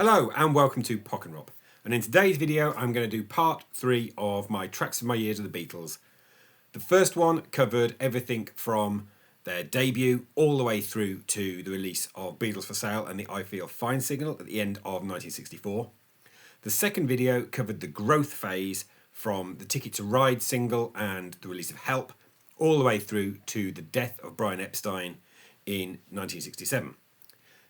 Hello and welcome to Pock and Rob, and in today's video I'm going to do part 3 of my Tracks of My Years of the Beatles. The first one covered everything from their debut all the way through to the release of Beatles for Sale and the I Feel Fine single at the end of 1964. The second video covered the growth phase from the Ticket to Ride single and the release of Help all the way through to the death of Brian Epstein in 1967.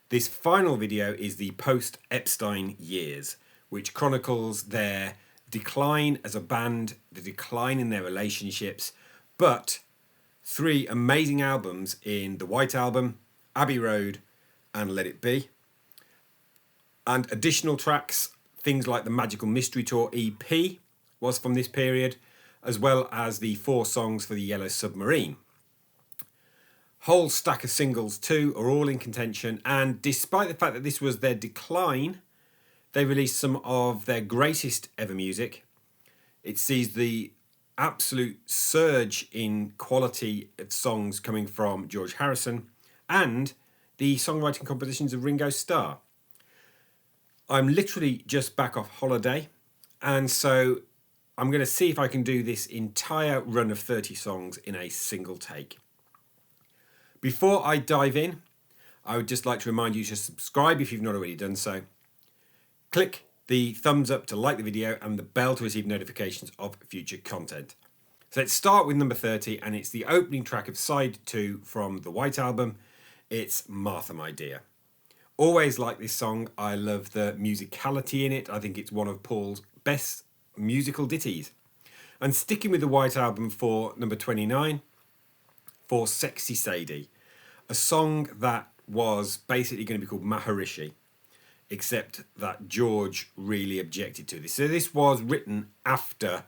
This final video is the Post-Epstein years, which chronicles their decline as a band, the decline in their relationships, but 3 amazing albums in the White Album, Abbey Road and Let It Be, and additional tracks, things like the Magical Mystery Tour EP was from this period, as well as the 4 songs for the Yellow Submarine. Whole stack of singles too are all in contention, and despite the fact that this was their decline, they released some of their greatest ever music. It sees the absolute surge in quality of songs coming from George Harrison and the songwriting compositions of Ringo Starr. I'm literally just back off holiday, and so I'm going to see if I can do this entire run of 30 songs in a single take. Before I dive in, I would just like to remind you to subscribe if you've not already done so. Click the thumbs up to like the video and the bell to receive notifications of future content. So let's start with number 30, and it's the opening track of side 2 from the White Album. It's Martha, My Dear. Always like this song. I love the musicality in it. I think it's one of Paul's best musical ditties. And sticking with the White Album for number 29, for Sexy Sadie, a song that was basically going to be called Maharishi, except that George really objected to this. So this was written after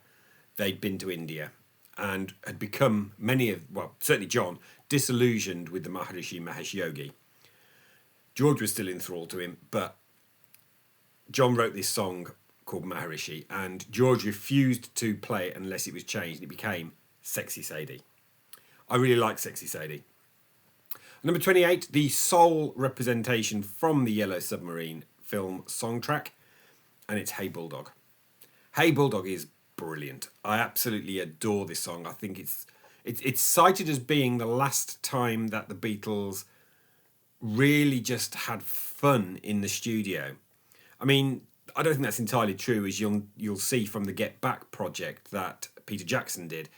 they'd been to India and had become, certainly John, disillusioned with the Maharishi Mahesh Yogi. George was still enthralled to him, but John wrote this song called Maharishi, and George refused to play it unless it was changed, and it became Sexy Sadie. I really like Sexy Sadie. Number 28, the sole representation from the Yellow Submarine film song track, and it's Hey Bulldog. Hey Bulldog is brilliant. I absolutely adore this song. I think it's cited as being the last time that the Beatles really just had fun in the studio. I mean, I don't think that's entirely true, as you'll see from the Get Back project that Peter Jackson did.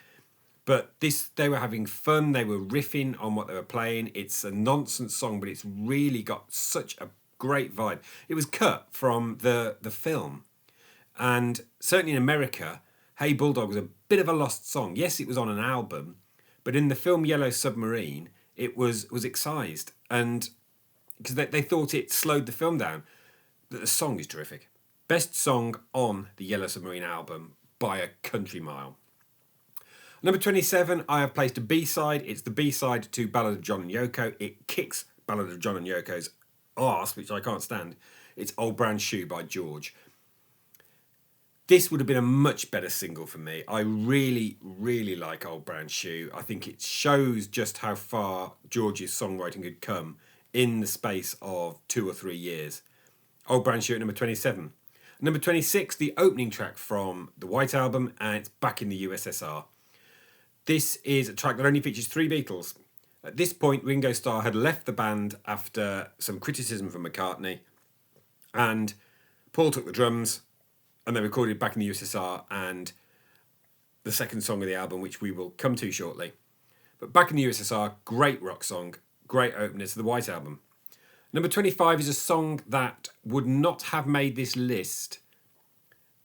But they were having fun, they were riffing on what they were playing. It's a nonsense song, but it's really got such a great vibe. It was cut from the film. And certainly in America, Hey Bulldog was a bit of a lost song. Yes, it was on an album, but in the film Yellow Submarine, it was excised. And because they thought it slowed the film down. The song is terrific. Best song on the Yellow Submarine album by a country mile. Number 27, I have placed a B-side. It's the B-side to Ballad of John and Yoko. It kicks Ballad of John and Yoko's arse, which I can't stand. It's Old Brown Shoe by George. This would have been a much better single for me. I really, really like Old Brown Shoe. I think it shows just how far George's songwriting had come in the space of 2 or 3 years. Old Brown Shoe at number 27. Number 26, the opening track from the White Album, and it's Back in the USSR. This is a track that only features 3 Beatles. At this point, Ringo Starr had left the band after some criticism from McCartney, and Paul took the drums, and they recorded Back in the USSR and the second song of the album, which we will come to shortly. But Back in the USSR, great rock song, great opener to the White Album. Number 25 is a song that would not have made this list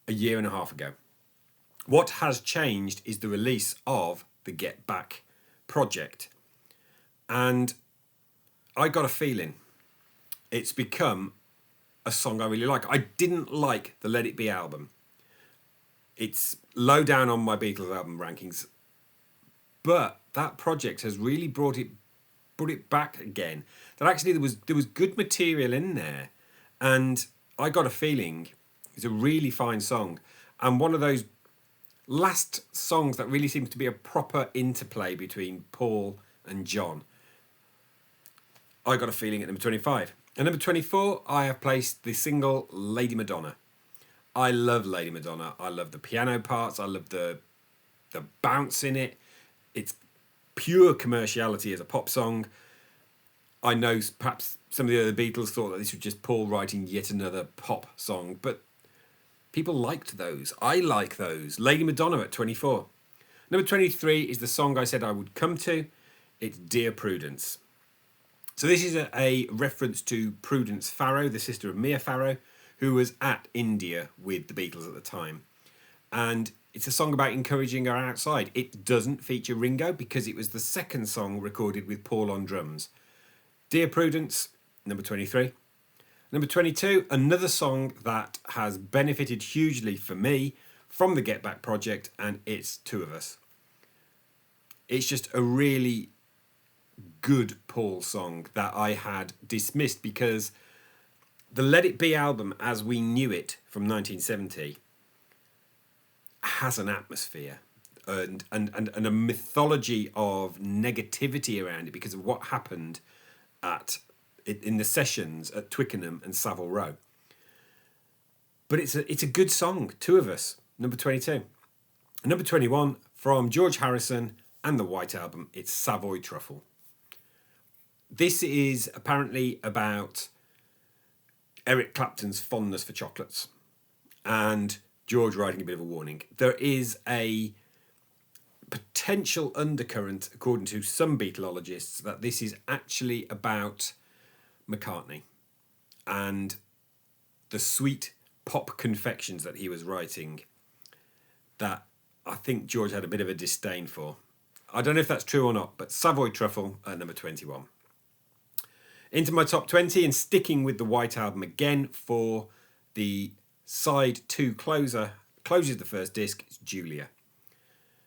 a year and a half ago. What has changed is the release of the Get Back project. And I got a feeling it's become a song I really like. I didn't like the Let It Be album. It's low down on my Beatles album rankings. But that project has really brought it back again. That actually there was good material in there. And I got a feeling it's a really fine song. And one of those last songs that really seems to be a proper interplay between Paul and John. I got a feeling at number 25. At number 24, I have placed the single Lady Madonna. I love Lady Madonna. I love the piano parts. I love the bounce in it. It's pure commerciality as a pop song. I know perhaps some of the other Beatles thought that this was just Paul writing yet another pop song, but people liked those. I like those. Lady Madonna at 24. Number 23 is the song I said I would come to. It's Dear Prudence. So this is a reference to Prudence Farrow, the sister of Mia Farrow, who was at India with the Beatles at the time. And it's a song about encouraging her outside. It doesn't feature Ringo because it was the second song recorded with Paul on drums. Dear Prudence, number 23. Number 22, another song that has benefited hugely for me from the Get Back project, and it's Two of Us. It's just a really good Paul song that I had dismissed because the Let It Be album, as we knew it from 1970, has an atmosphere and a mythology of negativity around it because of what happened in the sessions at Twickenham and Savile Row. But it's a good song, Two of Us, number 22. Number 21, from George Harrison and the White Album, it's Savoy Truffle. This is apparently about Eric Clapton's fondness for chocolates and George writing a bit of a warning. There is a potential undercurrent, according to some Beatlologists, that this is actually about McCartney and the sweet pop confections that he was writing that I think George had a bit of a disdain for. I don't know if that's true or not, but Savoy Truffle at number 21. Into my top 20 and sticking with the White Album again for the side 2 closes the first disc, it's Julia.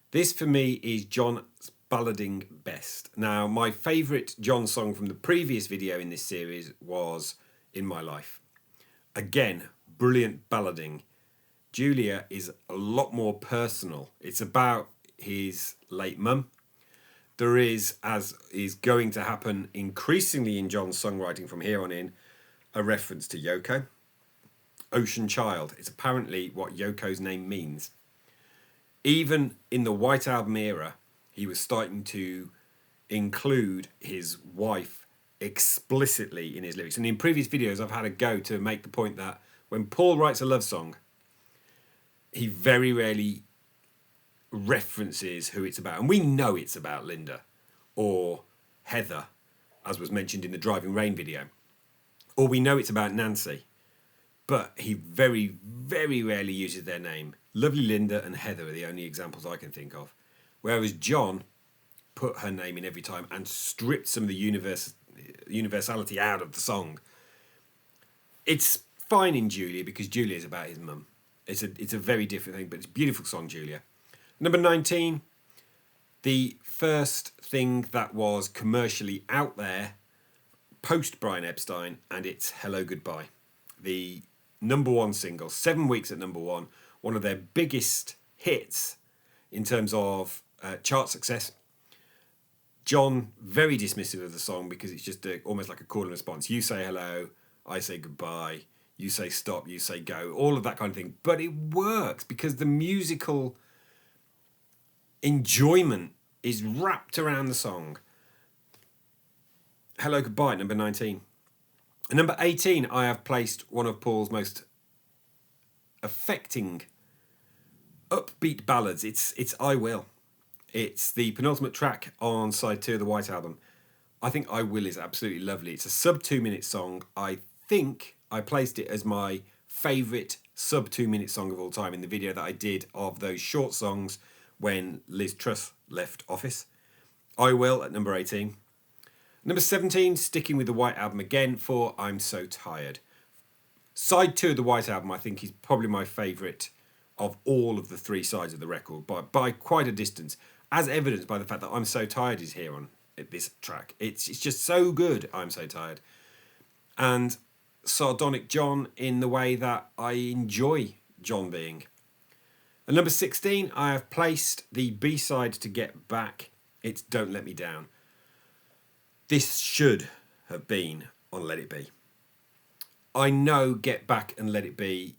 This for me is John's ballading best. Now, my favourite John song from the previous video in this series was In My Life. Again, brilliant ballading. Julia is a lot more personal. It's about his late mum. There is, as is going to happen increasingly in John's songwriting from here on in, a reference to Yoko. Ocean Child is apparently what Yoko's name means. Even in the White Album era, he was starting to include his wife explicitly in his lyrics. And in previous videos, I've had a go to make the point that when Paul writes a love song, he very rarely references who it's about. And we know it's about Linda or Heather, as was mentioned in the Driving Rain video. Or we know it's about Nancy. But he very, very rarely uses their name. Lovely Linda and Heather are the only examples I can think of. Whereas John put her name in every time and stripped some of the universality out of the song. It's fine in Julia because Julia is about his mum. It's a very different thing, but it's a beautiful song, Julia. Number 19, the first thing that was commercially out there post Brian Epstein, and it's Hello Goodbye. The number one single, 7 weeks at number one of their biggest hits in terms of chart success. John, very dismissive of the song because it's just almost like a call and response. You say hello, I say goodbye, you say stop, you say go, all of that kind of thing. But it works because the musical enjoyment is wrapped around the song. Hello Goodbye, number 19. At number 18, I have placed one of Paul's most affecting upbeat ballads. It's I Will. It's the penultimate track on side 2 of the White Album. I think I Will is absolutely lovely. It's a sub 2 minute song. I think I placed it as my favourite sub 2 minute song of all time in the video that I did of those short songs when Liz Truss left office. I Will at number 18. Number 17, sticking with the White Album again for I'm So Tired. Side 2 of the White Album, I think, is probably my favourite of all of the 3 sides of the record by quite a distance, as evidenced by the fact that I'm So Tired is here on this track. It's just so good, I'm So Tired. And sardonic John in the way that I enjoy John being. At number 16, I have placed the B-side to Get Back. It's Don't Let Me Down. This should have been on Let It Be. I know Get Back and Let It Be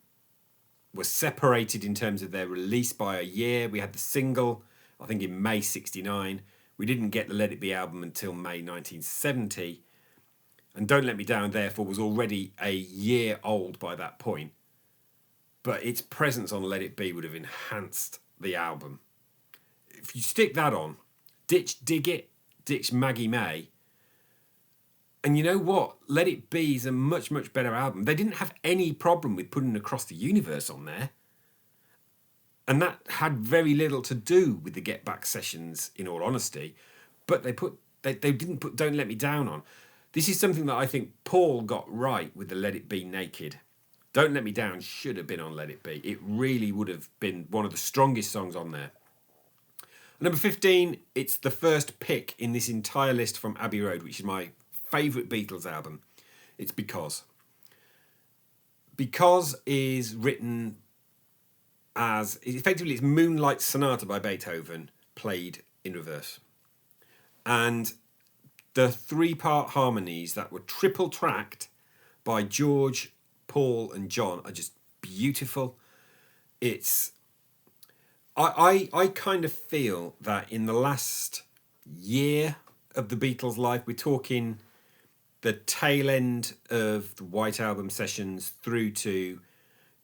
were separated in terms of their release by a year. We had the single, I think, in May 69. We didn't get the Let It Be album until May 1970. And Don't Let Me Down, therefore, was already a year old by that point. But its presence on Let It Be would have enhanced the album. If you stick that on, ditch Dig It, ditch Maggie May, and you know what? Let It Be is a much, much better album. They didn't have any problem with putting Across the Universe on there. And that had very little to do with the Get Back sessions, in all honesty. But they didn't put Don't Let Me Down on. This is something that I think Paul got right with the Let It Be Naked. Don't Let Me Down should have been on Let It Be. It really would have been one of the strongest songs on there. Number 15, it's the first pick in this entire list from Abbey Road, which is my favourite Beatles album. It's Because. Because is written as, effectively, it's Moonlight Sonata by Beethoven played in reverse. And the three-part harmonies that were triple tracked by George, Paul and John are just beautiful. It's I kind of feel that in the last year of the Beatles' life, we're talking the tail end of the White Album sessions through to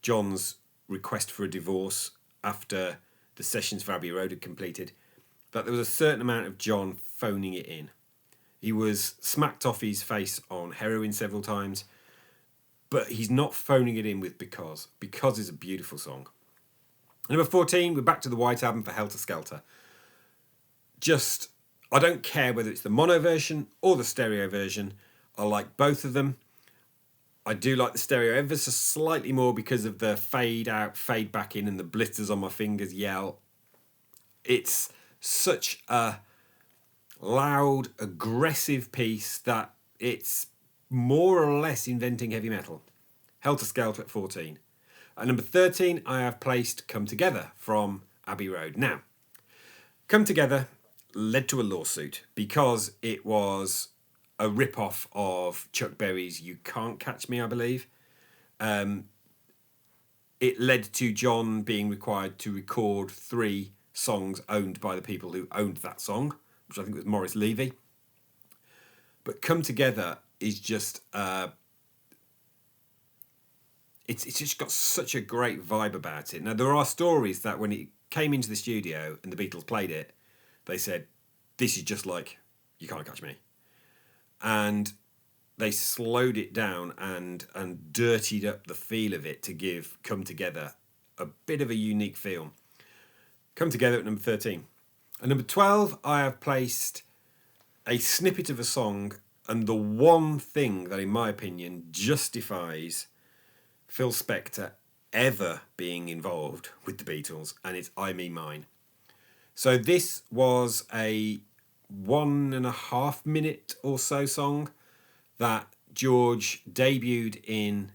John's request for a divorce after the sessions for Abbey Road had completed, that there was a certain amount of John phoning it in. He was smacked off his face on heroin several times, but he's not phoning it in with Because. Because is a beautiful song. Number 14, we're back to the White Album for Helter Skelter. I don't care whether it's the mono version or the stereo version. I like both of them. I do like the stereo ever so slightly more because of the fade out, fade back in and the blisters on my fingers yell. It's such a loud, aggressive piece that it's more or less inventing heavy metal. Helter Skelter at 14. At number 13, I have placed Come Together from Abbey Road. Now, Come Together led to a lawsuit because it was a rip-off of Chuck Berry's You Can't Catch Me, I believe. It led to John being required to record 3 songs owned by the people who owned that song, which I think was Maurice Levy. But Come Together is just... It's just got such a great vibe about it. Now, there are stories that when it came into the studio and the Beatles played it, they said, this is just like You Can't Catch Me. And they slowed it down and dirtied up the feel of it to give Come Together a bit of a unique feel. Come Together at number 13. At number 12, I have placed a snippet of a song and the one thing that, in my opinion, justifies Phil Spector ever being involved with the Beatles, and it's I Me Mine. So this was a 1.5 minute or so song that George debuted in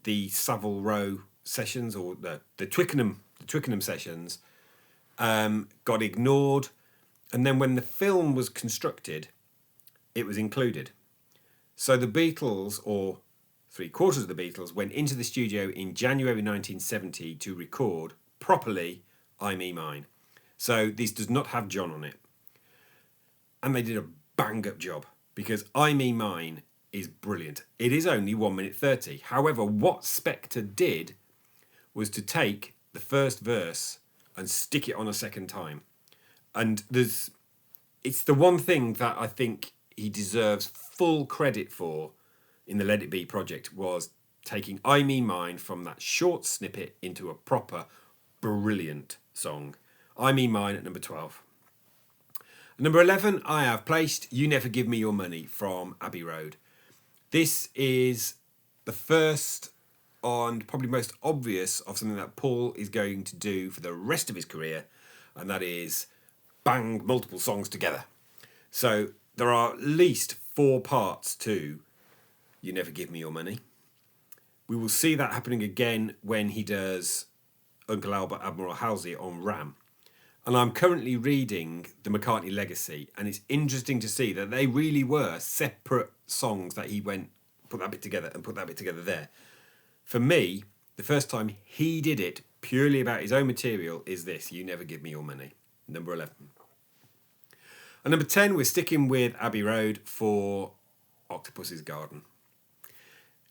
the Savile Row sessions, or the Twickenham sessions, got ignored, and then when the film was constructed, it was included. So the Beatles, or 3/4 of the Beatles, went into the studio in January 1970 to record properly I Me Mine. So this does not have John on it. And they did a bang-up job, because I Me Mine is brilliant. It is only 1 minute 30. However, what Spector did was to take the first verse and stick it on a second time. And it's the one thing that I think he deserves full credit for in the Let It Be project, was taking I Me Mine from that short snippet into a proper, brilliant song. I Me Mine at number 12. At number 11, I have placed You Never Give Me Your Money from Abbey Road. This is the first and probably most obvious of something that Paul is going to do for the rest of his career, and that is bang multiple songs together. So there are at least 4 parts to You Never Give Me Your Money. We will see that happening again when he does Uncle Albert Admiral Halsey on Ram. And I'm currently reading The McCartney Legacy, and it's interesting to see that they really were separate songs that he went put that bit together and put that bit together there. For me, the first time he did it purely about his own material is this, You Never Give Me Your Money, number 11. And number 10, we're sticking with Abbey Road for Octopus's Garden.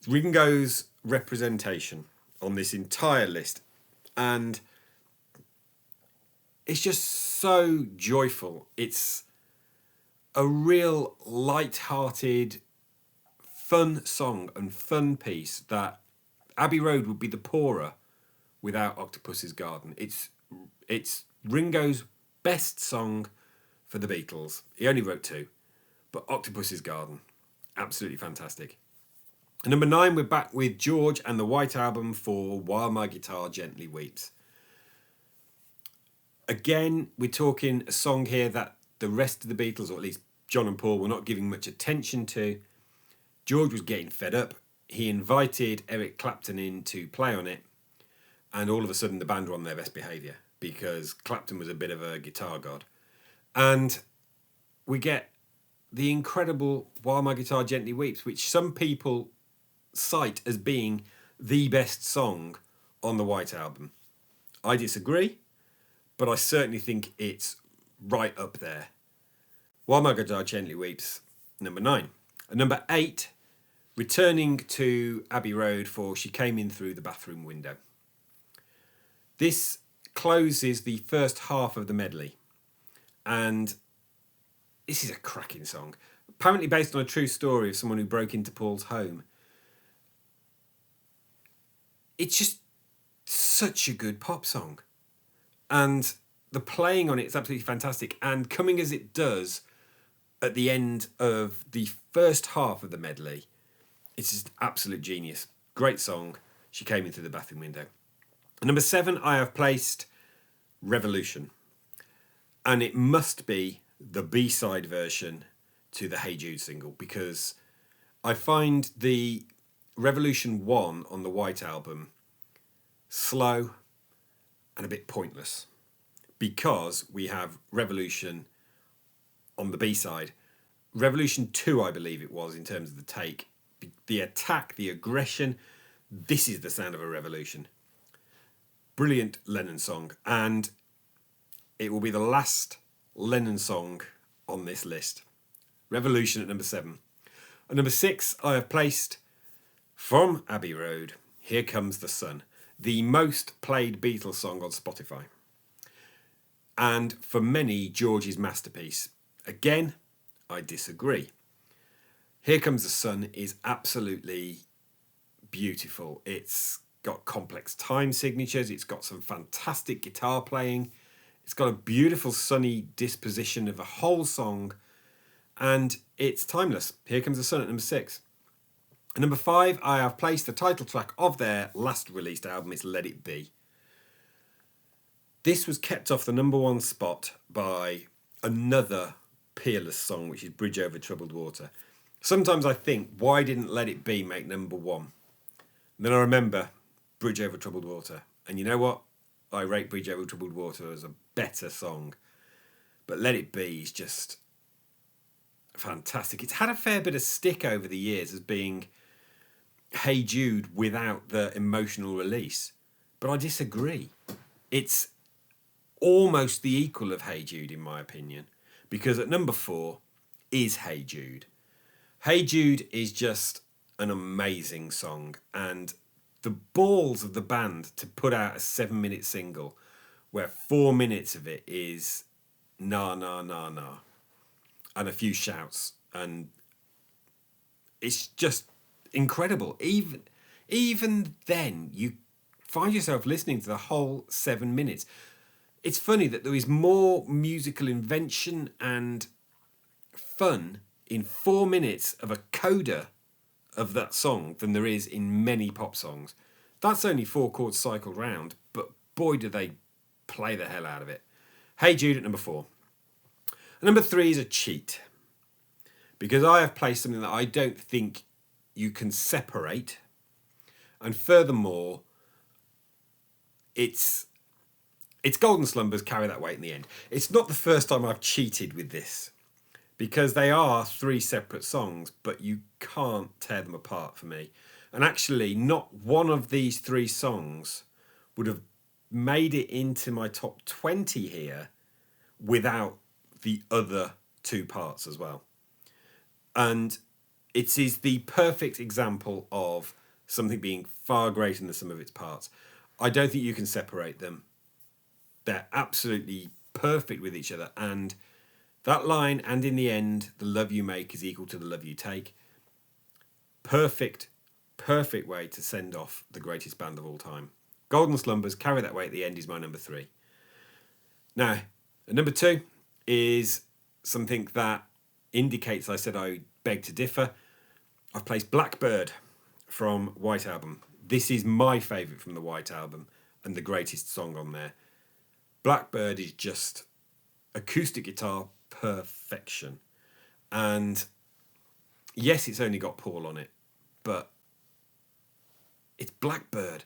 Ringo's representation on this entire list, and it's just so joyful. It's a real light-hearted, fun song and fun piece that Abbey Road would be the poorer without Octopus's Garden. It's Ringo's best song for the Beatles. He only wrote 2, but Octopus's Garden, absolutely fantastic. And number 9, we're back with George and the White Album for While My Guitar Gently Weeps. Again, we're talking a song here that the rest of the Beatles, or at least John and Paul, were not giving much attention to. George was getting fed up. He invited Eric Clapton in to play on it, and all of a sudden the band were on their best behaviour because Clapton was a bit of a guitar god. And we get the incredible While My Guitar Gently Weeps, which some people cite as being the best song on the White Album. I disagree, but I certainly think it's right up there. While My Guitar Gently Weeps, number 9. And number 8, returning to Abbey Road for She Came In Through the Bathroom Window. This closes the first half of the medley, and this is a cracking song. Apparently based on a true story of someone who broke into Paul's home. It's just such a good pop song. And the playing on it is absolutely fantastic. And coming as it does at the end of the first half of the medley, it's just absolute genius. Great song. She Came In Through the Bathroom Window. And number 7, I have placed Revolution. And it must be the B-side version to the Hey Jude single, because I find the Revolution 1 on the White Album slow and a bit pointless, because we have Revolution on the B-side. Revolution 2, I believe it was, in terms of the take. The attack, the aggression, this is the sound of a revolution. Brilliant Lennon song, and it will be the last Lennon song on this list. Revolution at number 7. At number 6, I have placed, from Abbey Road, Here Comes the Sun, the most played Beatles song on Spotify. And for many, George's masterpiece. Again, I disagree. Here Comes the Sun is absolutely beautiful. It's got complex time signatures. It's got some fantastic guitar playing. It's got a beautiful sunny disposition of a whole song. And it's timeless. Here Comes the Sun at number 6. At number 5, I have placed the title track of their last released album. It's Let It Be. This was kept off the number 1 spot by another peerless song, which is Bridge Over Troubled Water. Sometimes I think, why didn't Let It Be make number 1? And then I remember Bridge Over Troubled Water. And you know what? I rate Bridge Over Troubled Water as a better song. But Let It Be is just fantastic. It's had a fair bit of stick over the years as being Hey Jude without the emotional release. But I disagree. It's almost the equal of Hey Jude, in my opinion. Because at number 4 is Hey Jude. Hey Jude is just an amazing song, and the balls of the band to put out a 7-minute single where 4 minutes of it is na na na na and a few shouts, and it's just incredible. Even then, you find yourself listening to the whole 7 minutes. It's funny that there is more musical invention and fun in 4 minutes of a coda of that song than there is in many pop songs. That's only 4 chords cycled round, but boy do they play the hell out of it. Hey Jude at number 4. Number 3 is a cheat, because I have placed something that I don't think you can separate, and furthermore, it's Golden Slumbers, Carry That Weight in the End. It's not the first time I've cheated with this, because they are three separate songs, but you can't tear them apart for me. And actually, not one of these three songs would have made it into my top 20 here without the other two parts as well. And it is the perfect example of something being far greater than the sum of its parts. I don't think you can separate them. They're absolutely perfect with each other. And that line, and in the end, the love you make is equal to the love you take. Perfect, perfect way to send off the greatest band of all time. Golden Slumbers, Carry That Way at the End is my number 3. Now, number 2 is something that indicates I said I beg to differ. I've placed Blackbird from White Album. This is my favourite from the White Album and the greatest song on there. Blackbird is just acoustic guitar perfection. And yes, it's only got Paul on it, but it's Blackbird.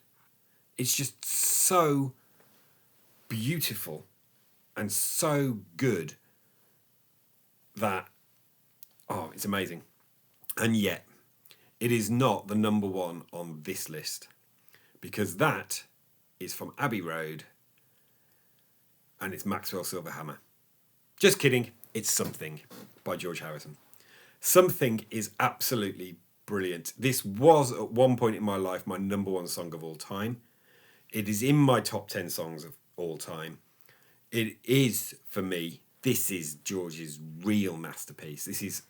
It's just so beautiful and so good that, oh, it's amazing. And yet, it is not the number 1 on this list, because that is from Abbey Road and it's Maxwell Silverhammer. Just kidding, it's Something by George Harrison. Something is absolutely brilliant. This was at one point in my life my number 1 song of all time. It is in my top 10 songs of all time. It is, for me, this is George's real masterpiece. This is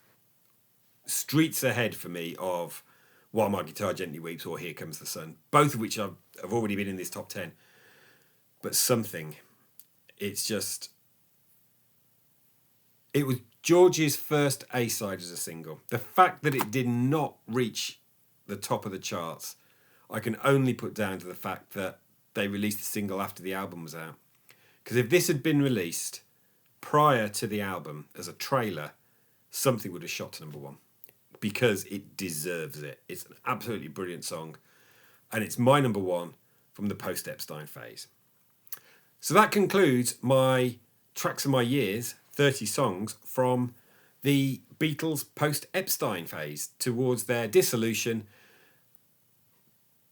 streets ahead for me of While My Guitar Gently Weeps or Here Comes the Sun, both of which have already been in this top 10. But Something, it's just... It was George's first A-side as a single. The fact that it did not reach the top of the charts, I can only put down to the fact that they released the single after the album was out. Because if this had been released prior to the album as a trailer, Something would have shot to number 1. Because it deserves it. It's an absolutely brilliant song. And it's my number 1 from the Post-Epstein phase. So that concludes my Tracks of My Years, 30 songs from the Beatles post-Epstein phase towards their dissolution.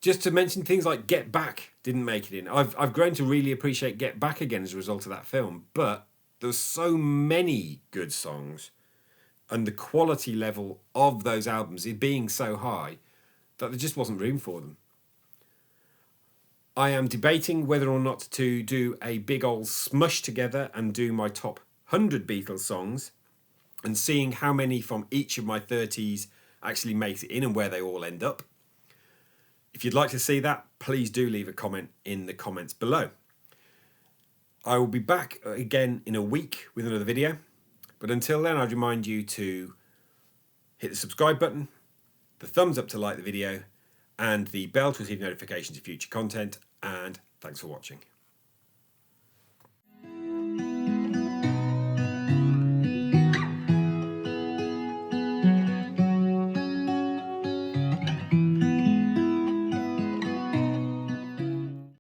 Just to mention things like Get Back didn't make it in. I've grown to really appreciate Get Back again as a result of that film, but there's so many good songs and the quality level of those albums is being so high that there just wasn't room for them. I am debating whether or not to do a big old smush together and do my top 100 Beatles songs and seeing how many from each of my 30s actually makes it in and where they all end up. If you'd like to see that, please do leave a comment in the comments below. I will be back again in a week with another video. But until then, I'd remind you to hit the subscribe button, the thumbs up to like the video, and the bell to receive notifications of future content. And thanks for watching.